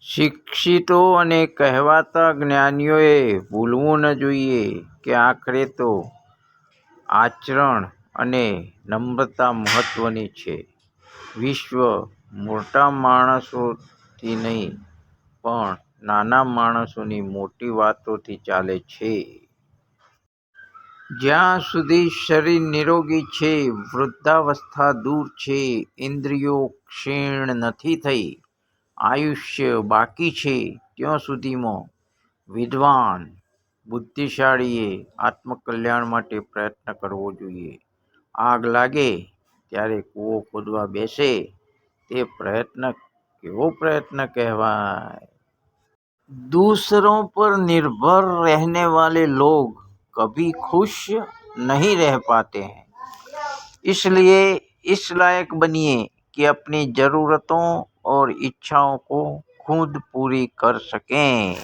શિક્ષિતો અને કહેવાતા જ્ઞાનીઓએ ભૂલવું ન જોઈએ કે આખરે તો આચરણ અને નમ્રતા મહત્વની છે. વિશ્વ મોટા માણસોથી નહીં પણ નાના માણસોની મોટી વાતોથી ચાલે છે. જ્યાં સુધી શરીર નિરોગી છે, વૃદ્ધાવસ્થા દૂર છે, ઇન્દ્રિયો ક્ષીણ નથી થઈ, આયુષ્ય બાકી છે, ત્યાં સુધીમાં વિદ્વાન બુદ્ધિશાળીએ આત્મકલ્યાણ માટે પ્રયત્ન કરવો જોઈએ. આગ લાગે ત્યારે કૂવો ખોદવા બેસે તે પ્રયત્ન કેવો પ્રયત્ન કહેવાય? दूसरों पर निर्भर रहने वाले लोग कभी खुश नहीं रह पाते हैं. इसलिए इस लायक बनिए कि अपनी जरूरतों और इच्छाओं को खुद पूरी कर सकें.